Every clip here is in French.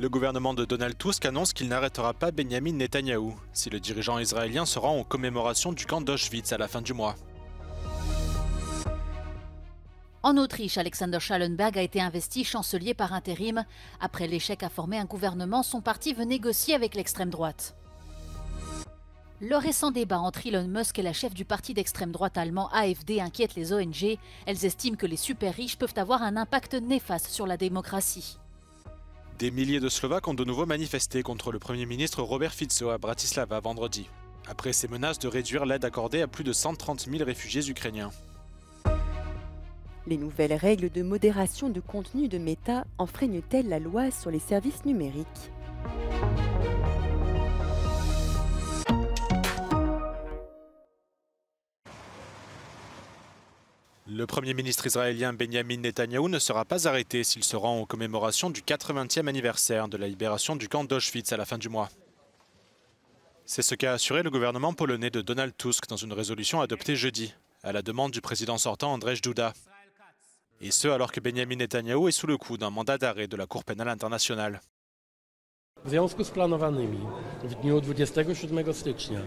Le gouvernement de Donald Tusk annonce qu'il n'arrêtera pas Benyamin Netanyahou si le dirigeant israélien se rend aux commémorations du camp d'Auschwitz à la fin du mois. En Autriche, Alexander Schallenberg a été investi chancelier par intérim. Après l'échec à former un gouvernement, son parti veut négocier avec l'extrême droite. Le récent débat entre Elon Musk et la chef du parti d'extrême droite allemand AfD inquiète les ONG. Elles estiment que les super riches peuvent avoir un impact néfaste sur la démocratie. Des milliers de Slovaques ont de nouveau manifesté contre le Premier ministre Robert Fico à Bratislava vendredi, après ses menaces de réduire l'aide accordée à plus de 130 000 réfugiés ukrainiens. Les nouvelles règles de modération de contenu de Meta enfreignent-elles la loi sur les services numériques ? Le Premier ministre israélien Benyamin Netanyahou ne sera pas arrêté s'il se rend aux commémorations du 80e anniversaire de la libération du camp d'Auschwitz à la fin du mois. C'est ce qu'a assuré le gouvernement polonais de Donald Tusk dans une résolution adoptée jeudi, à la demande du président sortant Andrzej Duda. Et ce alors que Benyamin Netanyahou est sous le coup d'un mandat d'arrêt de la Cour pénale internationale. W związku z planowanymi w dniu 27 stycznia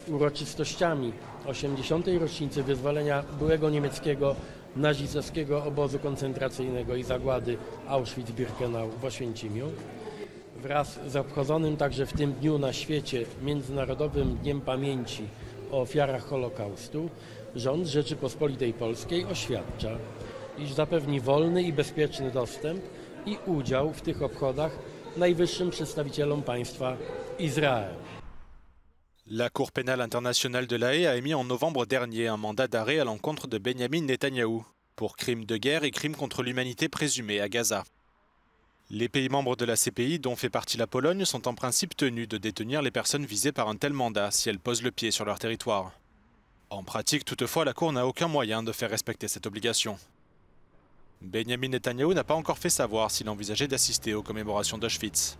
uroczystościami 80. rocznicy wyzwolenia byłego niemieckiego nazistowskiego obozu koncentracyjnego i zagłady Auschwitz-Birkenau w Oświęcimiu, wraz z obchodzonym także w tym dniu na świecie Międzynarodowym Dniem Pamięci o ofiarach Holokaustu, rząd Rzeczypospolitej Polskiej oświadcza, iż zapewni wolny i bezpieczny dostęp i udział w tych obchodach najwyższym przedstawicielom państwa Izrael. La Cour pénale internationale de La Haye a émis en novembre dernier un mandat d'arrêt à l'encontre de Benyamin Netanyahou pour crimes de guerre et crimes contre l'humanité présumés à Gaza. Les pays membres de la CPI, dont fait partie la Pologne, sont en principe tenus de détenir les personnes visées par un tel mandat si elles posent le pied sur leur territoire. En pratique, toutefois, la Cour n'a aucun moyen de faire respecter cette obligation. Benyamin Netanyahou n'a pas encore fait savoir s'il envisageait d'assister aux commémorations d'Auschwitz.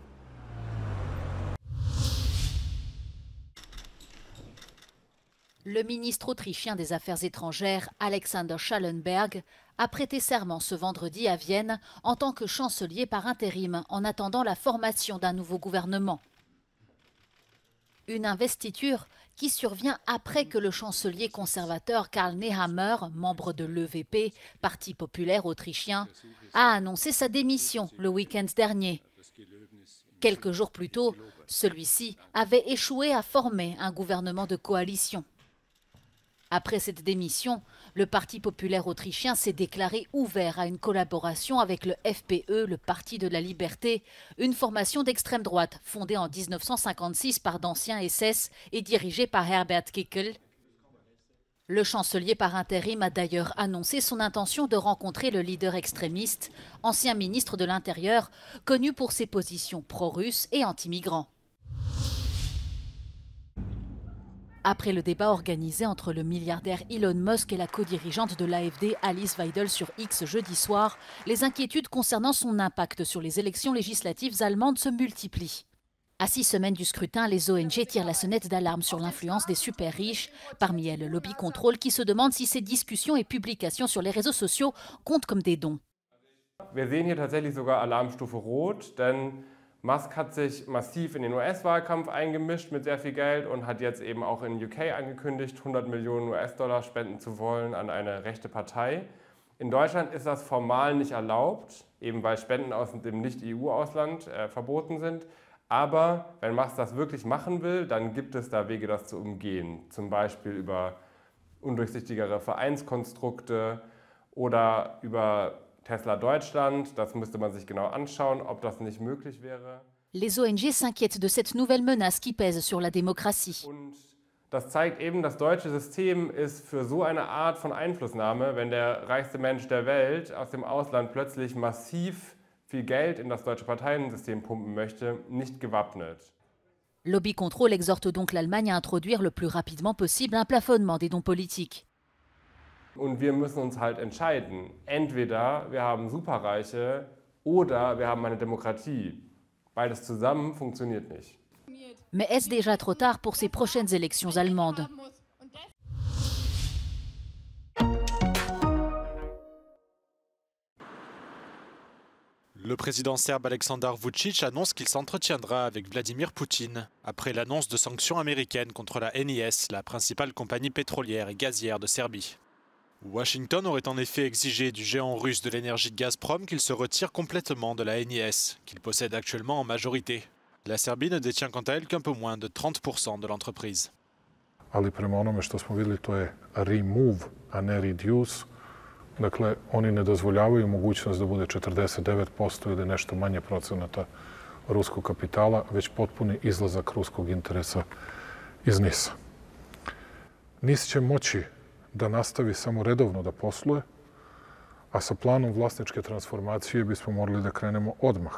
Le ministre autrichien des Affaires étrangères, Alexander Schallenberg, a prêté serment ce vendredi à Vienne en tant que chancelier par intérim en attendant la formation d'un nouveau gouvernement. Une investiture qui survient après que le chancelier conservateur Karl Nehammer, membre de l'EVP, Parti populaire autrichien, a annoncé sa démission le week-end dernier. Quelques jours plus tôt, celui-ci avait échoué à former un gouvernement de coalition. Après cette démission, le Parti populaire autrichien s'est déclaré ouvert à une collaboration avec le FPE, le Parti de la Liberté, une formation d'extrême droite fondée en 1956 par d'anciens SS et dirigée par Herbert Kickl. Le chancelier par intérim a d'ailleurs annoncé son intention de rencontrer le leader extrémiste, ancien ministre de l'Intérieur, connu pour ses positions pro-russes et anti-migrants. Après le débat organisé entre le milliardaire Elon Musk et la co-dirigeante de l'AfD Alice Weidel sur X jeudi soir, les inquiétudes concernant son impact sur les élections législatives allemandes se multiplient. À 6 semaines du scrutin, les ONG tirent la sonnette d'alarme sur l'influence des super riches, parmi elles Lobby Control qui se demande si ces discussions et publications sur les réseaux sociaux comptent comme des dons. Wir sehen hier tatsächlich sogar Alarmstufe Rot, denn Musk hat sich massiv in den US-Wahlkampf eingemischt mit sehr viel Geld und hat jetzt eben auch in UK angekündigt, 100 Millionen US-Dollar spenden zu wollen an eine rechte Partei. In Deutschland ist das formal nicht erlaubt, eben weil Spenden aus dem Nicht-EU-Ausland verboten sind. Aber wenn Musk das wirklich machen will, dann gibt es da Wege, das zu umgehen. Zum Beispiel über undurchsichtigere Vereinskonstrukte oder über Tesla Deutschland, das müsste man sich genau anschauen, ob das nicht möglich wäre. Les ONG s'inquiètent de cette nouvelle menace qui pèse sur la démocratie. Und das zeigt eben, das deutsche System ist für so eine Art von Einflussnahme, wenn der reichste Mensch der Welt aus dem Ausland plötzlich massiv viel Geld in das deutsche Parteiensystem pumpen möchte, nicht gewappnet. Lobby Control exhorte donc l'Allemagne à introduire le plus rapidement possible un plafonnement des dons politiques. Und wir müssen uns halt entscheiden. Entweder wir haben Superreiche oder wir haben eine Demokratie. Beides zusammen funktioniert nicht. Mais est-ce déjà trop tard pour ces prochaines élections allemandes ? Le président serbe Aleksandar Vučić annonce qu'il s'entretiendra avec Vladimir Poutine après l'annonce de sanctions américaines contre la NIS, la principale compagnie pétrolière et gazière de Serbie. Washington aurait en effet exigé du géant russe de l'énergie Gazprom qu'il se retire complètement de la NIS, qu'il possède actuellement en majorité. La Serbie ne détient quant à elle qu'un peu moins de 30% de l'entreprise. Ali prema onome što smo vidjeli, to je remove, a ne reduce. Dakle, oni ne dozvoljavaju mogućnost da bude 49% ili nešto manje procenata ruskog kapitala, već potpuni izlazak ruskog interesa iz NIS-a. NIS će moći da nastavi samo redovno da posluje, a sa planom vlasničke transformacije bismo morali da krenemo odmah.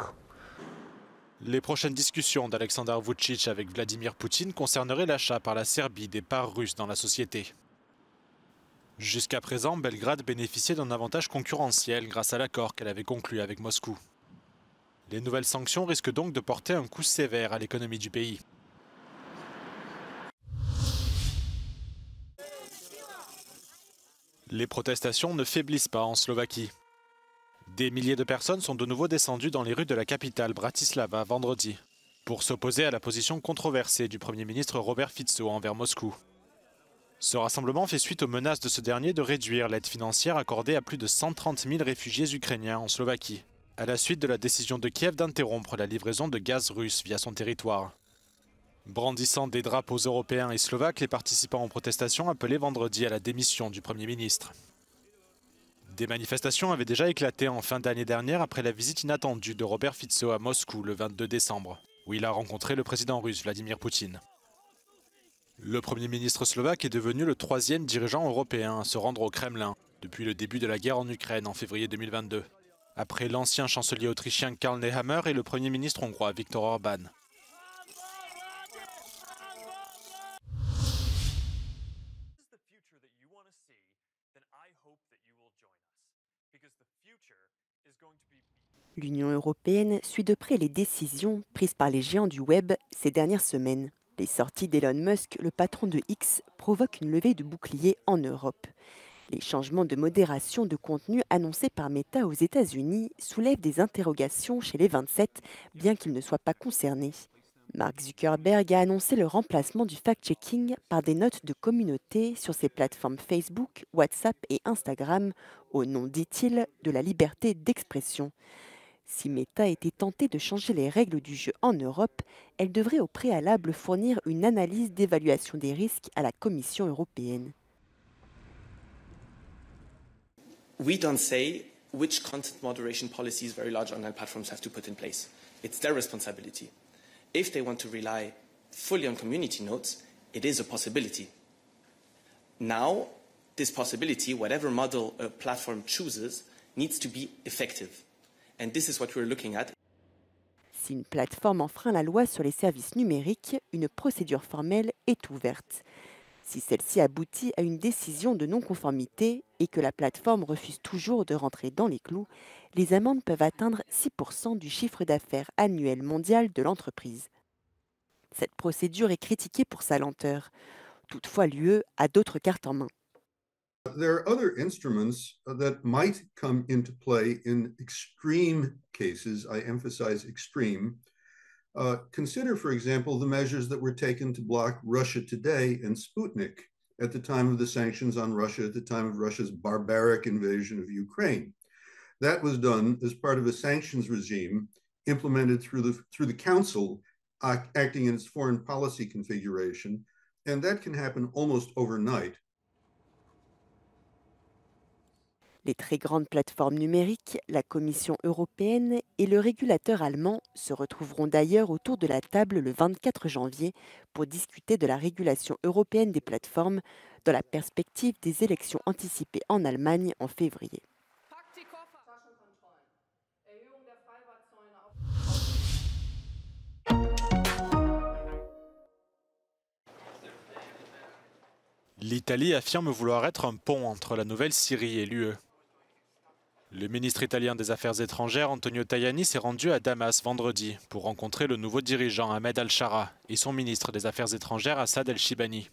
Les prochaines discussions d'Aleksandar Vučić avec Vladimir Poutine concerneraient l'achat par la Serbie des parts russes dans la société. Jusqu'à présent, Belgrade bénéficiait d'un avantage concurrentiel grâce à l'accord qu'elle avait conclu avec Moscou. Les nouvelles sanctions risquent donc de porter un coup sévère à l'économie du pays. Les protestations ne faiblissent pas en Slovaquie. Des milliers de personnes sont de nouveau descendues dans les rues de la capitale Bratislava vendredi pour s'opposer à la position controversée du Premier ministre Robert Fico envers Moscou. Ce rassemblement fait suite aux menaces de ce dernier de réduire l'aide financière accordée à plus de 130 000 réfugiés ukrainiens en Slovaquie, à la suite de la décision de Kiev d'interrompre la livraison de gaz russe via son territoire. Brandissant des drapeaux européens et slovaques, les participants aux protestations appelaient vendredi à la démission du Premier ministre. Des manifestations avaient déjà éclaté en fin d'année dernière après la visite inattendue de Robert Fico à Moscou le 22 décembre, où il a rencontré le président russe Vladimir Poutine. Le Premier ministre slovaque est devenu le troisième dirigeant européen à se rendre au Kremlin depuis le début de la guerre en Ukraine en février 2022, après l'ancien chancelier autrichien Karl Nehammer et le Premier ministre hongrois Viktor Orbán. L'Union européenne suit de près les décisions prises par les géants du web ces dernières semaines. Les sorties d'Elon Musk, le patron de X, provoquent une levée de boucliers en Europe. Les changements de modération de contenu annoncés par Meta aux États-Unis soulèvent des interrogations chez les 27, bien qu'ils ne soient pas concernés. Mark Zuckerberg a annoncé le remplacement du fact-checking par des notes de communauté sur ses plateformes Facebook, WhatsApp et Instagram, au nom, dit-il, de la liberté d'expression. Si Meta était tentée de changer les règles du jeu en Europe, elle devrait au préalable fournir une analyse d'évaluation des risques à la Commission européenne. We don't say which content moderation policies very large online platforms have to put in place. It's their responsibility. If they want to rely fully on community notes, it is a possibility. Now, this possibility, whatever model a platform chooses, needs to be effective. And this is what we're looking at. Si une plateforme enfreint la loi sur les services numériques, une procédure formelle est ouverte. Si celle-ci aboutit à une décision de non-conformité et que la plateforme refuse toujours de rentrer dans les clous, les amendes peuvent atteindre 6% du chiffre d'affaires annuel mondial de l'entreprise. Cette procédure est critiquée pour sa lenteur. Toutefois, l'UE a d'autres cartes en main. There are other instruments that might come into play in extreme cases. I emphasize extreme. Consider, for example, the measures that were taken to block Russia Today and Sputnik at the time of the sanctions on Russia, at the time of Russia's barbaric invasion of Ukraine. That was done as part of a sanctions regime implemented through the Council acting in its foreign policy configuration, and that can happen almost overnight. Les très grandes plateformes numériques, la Commission européenne et le régulateur allemand se retrouveront d'ailleurs autour de la table le 24 janvier pour discuter de la régulation européenne des plateformes dans la perspective des élections anticipées en Allemagne en février. L'Italie affirme vouloir être un pont entre la Nouvelle-Syrie et l'UE. Le ministre italien des Affaires étrangères Antonio Tajani s'est rendu à Damas vendredi pour rencontrer le nouveau dirigeant Ahmed al-Shara et son ministre des Affaires étrangères Assad el-Shibani.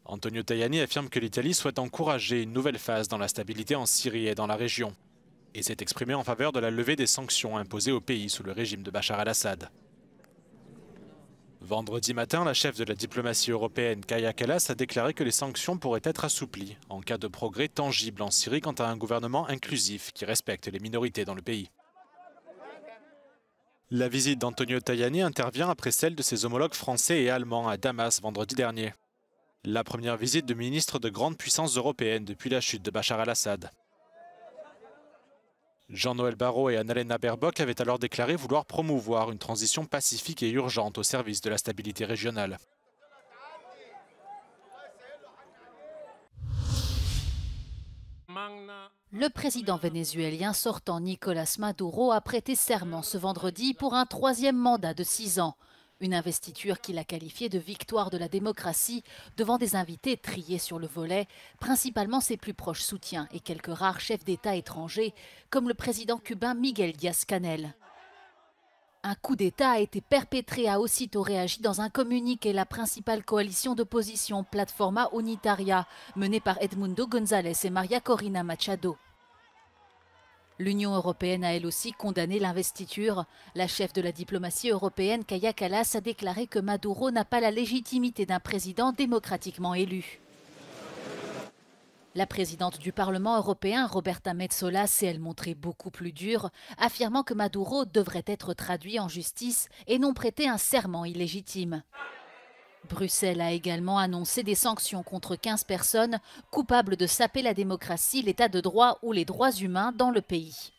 Antonio Tajani affirme que l'Italie souhaite encourager une nouvelle phase dans la stabilité en Syrie et dans la région. et s'est exprimée en faveur de la levée des sanctions imposées au pays sous le régime de Bachar al-Assad. Vendredi matin, la chef de la diplomatie européenne, Kaja Kallas, a déclaré que les sanctions pourraient être assouplies en cas de progrès tangible en Syrie quant à un gouvernement inclusif qui respecte les minorités dans le pays. La visite d'Antonio Tajani intervient après celle de ses homologues français et allemands à Damas vendredi dernier. La première visite de ministres de grandes puissances européennes depuis la chute de Bachar al-Assad. Jean-Noël Barrot et Annalena Baerbock avaient alors déclaré vouloir promouvoir une transition pacifique et urgente au service de la stabilité régionale. Le président vénézuélien sortant Nicolás Maduro a prêté serment ce vendredi pour un troisième mandat de 6 ans. Une investiture qu'il a qualifiée de victoire de la démocratie devant des invités triés sur le volet, principalement ses plus proches soutiens et quelques rares chefs d'État étrangers, comme le président cubain Miguel Díaz-Canel. Un coup d'État a été perpétré, a aussitôt réagi dans un communiqué la principale coalition d'opposition, Plataforma Unitaria, menée par Edmundo González et María Corina Machado. L'Union européenne a elle aussi condamné l'investiture. La chef de la diplomatie européenne, Kaja Kallas, a déclaré que Maduro n'a pas la légitimité d'un président démocratiquement élu. La présidente du Parlement européen, Roberta Metsola, s'est elle montrée beaucoup plus dure, affirmant que Maduro devrait être traduit en justice et non prêter un serment illégitime. Bruxelles a également annoncé des sanctions contre 15 personnes coupables de saper la démocratie, l'état de droit ou les droits humains dans le pays.